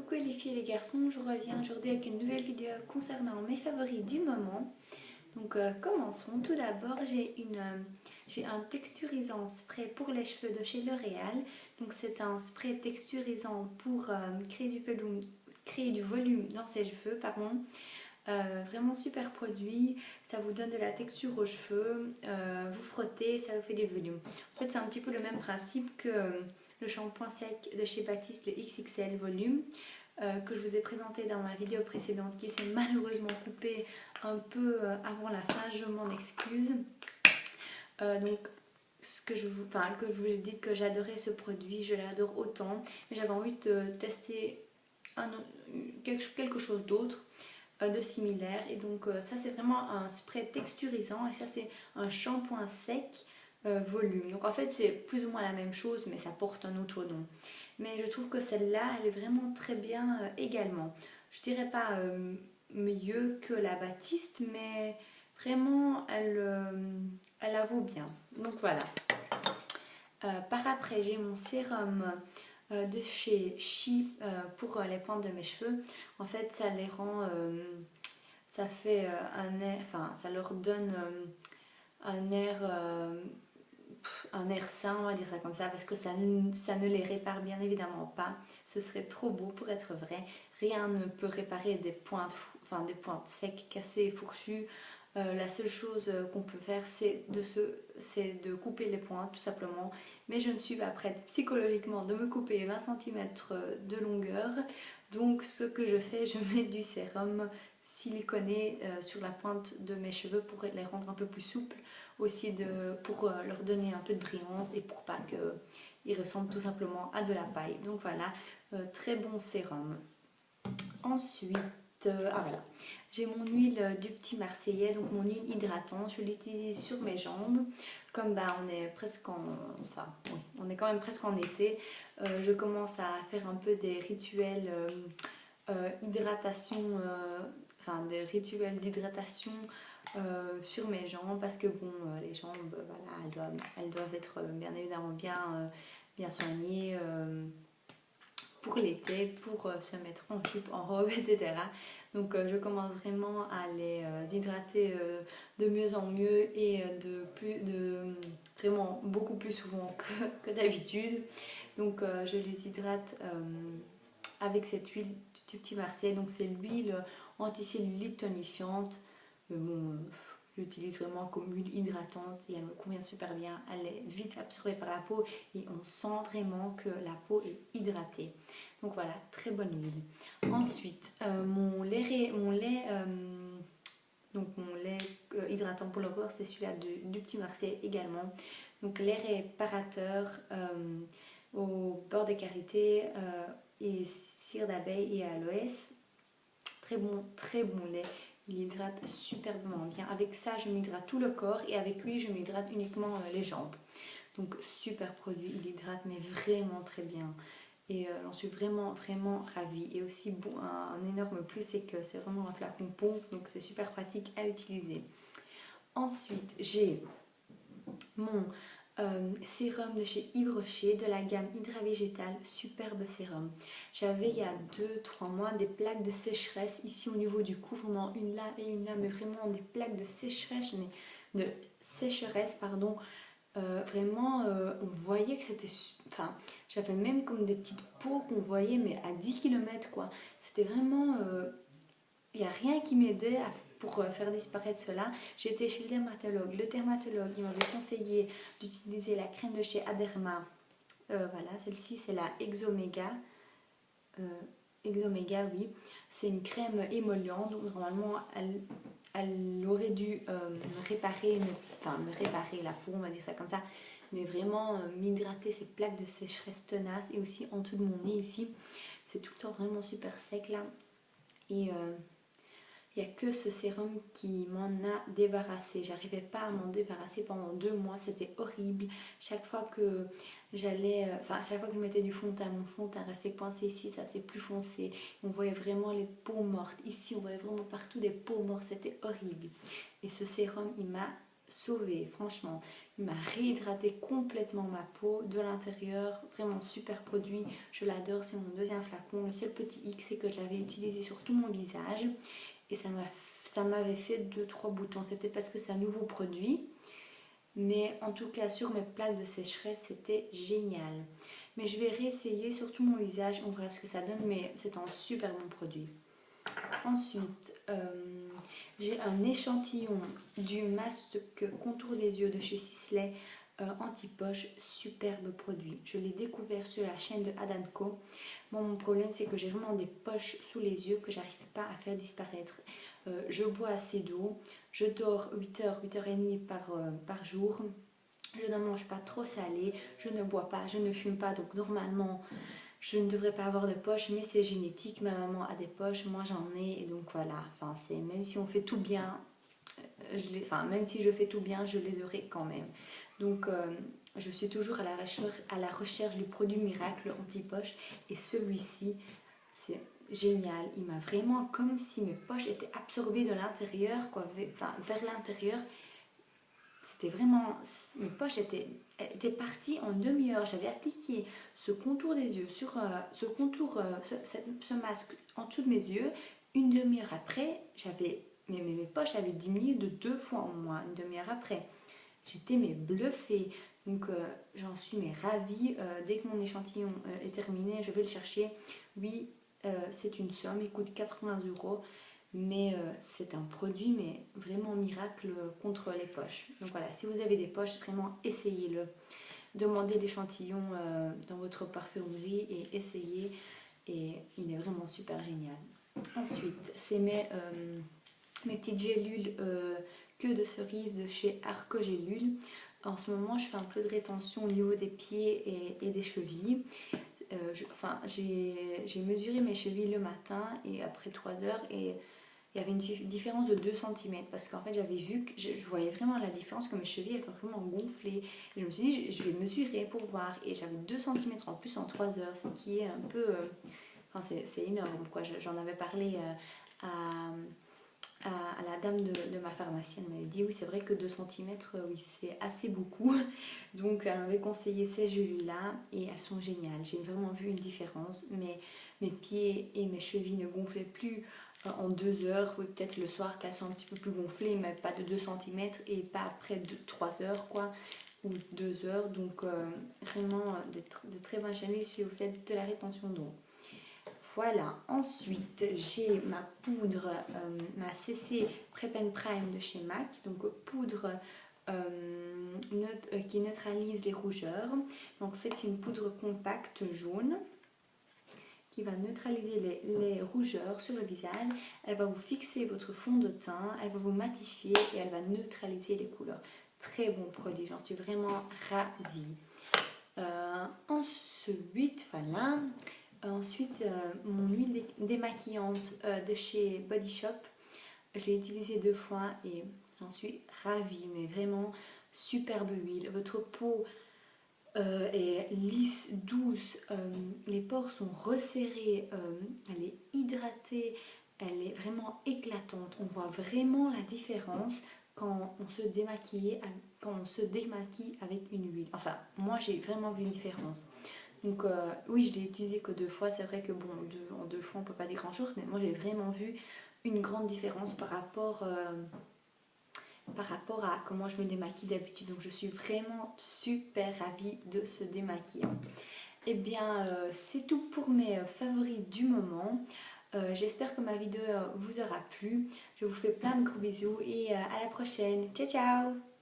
Coucou les filles et les garçons, je reviens aujourd'hui avec une nouvelle vidéo concernant mes favoris du moment. Donc commençons. Tout d'abord j'ai un texturisant spray pour les cheveux de chez L'Oréal. Donc c'est un spray texturisant pour créer du volume dans ses cheveux, pardon. Vraiment super produit, ça vous donne de la texture aux cheveux, vous frottez, ça vous fait du volume. En fait c'est un petit peu le même principe que le shampoing sec de chez Baptiste, le XXL volume, que je vous ai présenté dans ma vidéo précédente, qui s'est malheureusement coupée un peu avant la fin, je m'en excuse. Donc que je vous ai dit que j'adorais ce produit, je l'adore autant, mais j'avais envie de tester quelque chose d'autre de similaire, et donc ça c'est vraiment un spray texturisant et ça c'est un shampoing sec volume. Donc en fait c'est plus ou moins la même chose mais ça porte un autre nom. Mais je trouve que celle-là elle est vraiment très bien également. Je dirais pas mieux que la Baptiste, mais vraiment elle la vaut bien. Donc voilà. Par après j'ai mon sérum de chez Chi pour les pointes de mes cheveux. En fait ça les rend, ça fait un air, enfin ça leur donne un air sain, on va dire ça comme ça, parce que ça ne les répare bien évidemment pas. Ce serait trop beau pour être vrai. Rien ne peut réparer des pointes, des pointes secs, cassées, fourchues. La seule chose qu'on peut faire c'est de couper les pointes tout simplement, mais je ne suis pas prête psychologiquement de me couper 20 cm de longueur, donc ce que je fais, je mets du sérum siliconé sur la pointe de mes cheveux pour les rendre un peu plus souples, aussi pour leur donner un peu de brillance et pour pas qu'ils ressemblent tout simplement à de la paille. Donc voilà, très bon sérum. Ensuite, voilà, j'ai mon huile du Petit Marseillais, donc mon huile hydratante, je l'utilise sur mes jambes. Comme on est presque enfin oui, on est quand même presque en été, je commence à faire un peu des rituels hydratation, des rituels d'hydratation sur mes jambes, parce que bon, les jambes, voilà, elles doivent être bien évidemment bien soignées pour l'été, pour se mettre en jupe, en robe, etc. Donc je commence vraiment à les hydrater de mieux en mieux et vraiment beaucoup plus souvent que d'habitude. Donc je les hydrate avec cette huile du Petit Marseille. Donc c'est l'huile anticellulite tonifiante. Mais bon, j'utilise vraiment comme huile hydratante et elle me convient super bien. Elle est vite absorbée par la peau et on sent vraiment que la peau est hydratée. Donc voilà, très bonne huile. Ensuite, mon lait hydratant pour le corps, c'est celui-là du Petit Marseille également. Donc lait réparateur au beurre de karité et cire d'abeille et aloès. Très bon lait. Il hydrate superbement bien. Avec ça, je m'hydrate tout le corps et avec lui, je m'hydrate uniquement les jambes. Donc super produit, il hydrate mais vraiment très bien. Et j'en suis vraiment ravie. Et aussi bon, un énorme plus, c'est que c'est vraiment un flacon pompe, donc c'est super pratique à utiliser. Ensuite, j'ai mon sérum de chez Yves Rocher de la gamme Hydra Végétal, superbe sérum. J'avais il y a 2-3 mois des plaques de sécheresse ici au niveau du cou, vraiment une là et une là, mais vraiment des plaques de sécheresse, pardon. On voyait que c'était, j'avais même comme des petites peaux qu'on voyait mais à 10 km quoi. C'était vraiment, il n'y a rien qui m'aidait pour faire disparaître cela. J'étais chez le dermatologue. Le dermatologue, il m'avait conseillé d'utiliser la crème de chez Aderma. Voilà, celle-ci, c'est la Exomega. Exomega, oui. C'est une crème émolliente. Donc, normalement, elle aurait dû me réparer la peau, on va dire ça comme ça. Mais vraiment m'hydrater ces plaques de sécheresse tenaces. Et aussi en dessous de mon nez ici. C'est tout le temps vraiment super sec là. Et il n'y a que ce sérum qui m'en a débarrassé. J'arrivais pas à m'en débarrasser pendant 2 mois, c'était horrible. Chaque fois que chaque fois que je mettais du fond de teint, mon fond de teint restait coincé ici, ça c'est plus foncé. On voyait vraiment les peaux mortes. Ici, on voyait vraiment partout des peaux mortes, c'était horrible. Et ce sérum, il m'a sauvée, franchement. Il m'a réhydraté complètement ma peau de l'intérieur, vraiment super produit, je l'adore, c'est mon deuxième flacon. Le seul petit hic, c'est que je l'avais utilisé sur tout mon visage et ça m'avait fait 2-3 boutons. C'est peut-être parce que c'est un nouveau produit, mais en tout cas sur mes plaques de sécheresse c'était génial. Mais je vais réessayer sur tout mon visage, on verra ce que ça donne, mais c'est un super bon produit. Ensuite, j'ai un échantillon du masque contour des yeux de chez Sisley anti-poche, superbe produit. Je l'ai découvert sur la chaîne de Adanko. Bon, mon problème c'est que j'ai vraiment des poches sous les yeux que j'arrive pas à faire disparaître. Je bois assez d'eau, je dors 8h, 8h30 par jour. Je ne mange pas trop salé, je ne bois pas, je ne fume pas, donc normalement je ne devrais pas avoir de poches, mais c'est génétique. Ma maman a des poches, moi j'en ai, et donc voilà. Enfin, c'est même si on fait tout bien, même si je fais tout bien, je les aurai quand même. Donc, je suis toujours à la recherche du produit miracle anti-poche, et celui-ci, c'est génial. Il m'a vraiment comme si mes poches étaient absorbées de l'intérieur, quoi, vers l'intérieur. C'était vraiment, mes poches étaient parties en demi-heure. J'avais appliqué ce contour des yeux sur ce masque en dessous de mes yeux. Une demi-heure après, mes poches avaient diminué de 2 fois en moins. Une demi-heure après, j'étais bluffée. Donc j'en suis ravie. Dès que mon échantillon est terminé, je vais le chercher. Oui, c'est une somme, il coûte 80 €. Mais c'est un produit mais vraiment miracle contre les poches. Donc voilà, si vous avez des poches, vraiment essayez-le. Demandez l'échantillon dans votre parfumerie et essayez, et il est vraiment super génial. Ensuite, c'est mes petites gélules queue de cerise de chez Arco Gélules. En ce moment, je fais un peu de rétention au niveau des pieds et des chevilles. J'ai mesuré mes chevilles le matin et après 3 heures, et il y avait une différence de 2 cm parce qu'en fait j'avais vu que je voyais vraiment la différence, que mes chevilles étaient vraiment gonflées, et je me suis dit je vais mesurer pour voir, et j'avais 2 cm en plus en 3 heures, ce qui est un peu enfin c'est énorme quoi. J'en avais parlé à la dame de ma pharmacie. Elle m'avait dit oui, c'est vrai que 2 cm, oui, c'est assez beaucoup. Donc elle m'avait conseillé ces gélules là et elles sont géniales. J'ai vraiment vu une différence. Mes pieds et mes chevilles ne gonflaient plus en 2 heures. Oui, peut-être le soir qu'elles sont un petit peu plus gonflées, mais pas de 2 cm, et pas après 3 heures quoi, ou 2 heures. Donc vraiment de très bonnes gélules si vous faites de la rétention d'eau. Voilà, ensuite j'ai ma poudre, ma CC Prep and Prime de chez MAC, donc poudre qui neutralise les rougeurs. Donc en fait c'est une poudre compacte jaune qui va neutraliser les rougeurs sur le visage. Elle va vous fixer votre fond de teint, elle va vous matifier et elle va neutraliser les couleurs. Très bon produit, j'en suis vraiment ravie. Ensuite, voilà. Ensuite, mon huile démaquillante de chez Body Shop. Je l'ai utilisée 2 fois et j'en suis ravie, mais vraiment superbe huile. Votre peau est lisse, douce, les pores sont resserrés, elle est hydratée, elle est vraiment éclatante. On voit vraiment la différence quand on se démaquille avec une huile. Enfin, moi j'ai vraiment vu une différence. Donc oui, je l'ai utilisé que 2 fois. C'est vrai que bon, en 2 fois on peut pas dire grand chose, mais moi j'ai vraiment vu une grande différence par rapport à comment je me démaquille d'habitude. Donc je suis vraiment super ravie de ce démaquillant. Et bien c'est tout pour mes favoris du moment. J'espère que ma vidéo vous aura plu. Je vous fais plein de gros bisous et à la prochaine. Ciao ciao!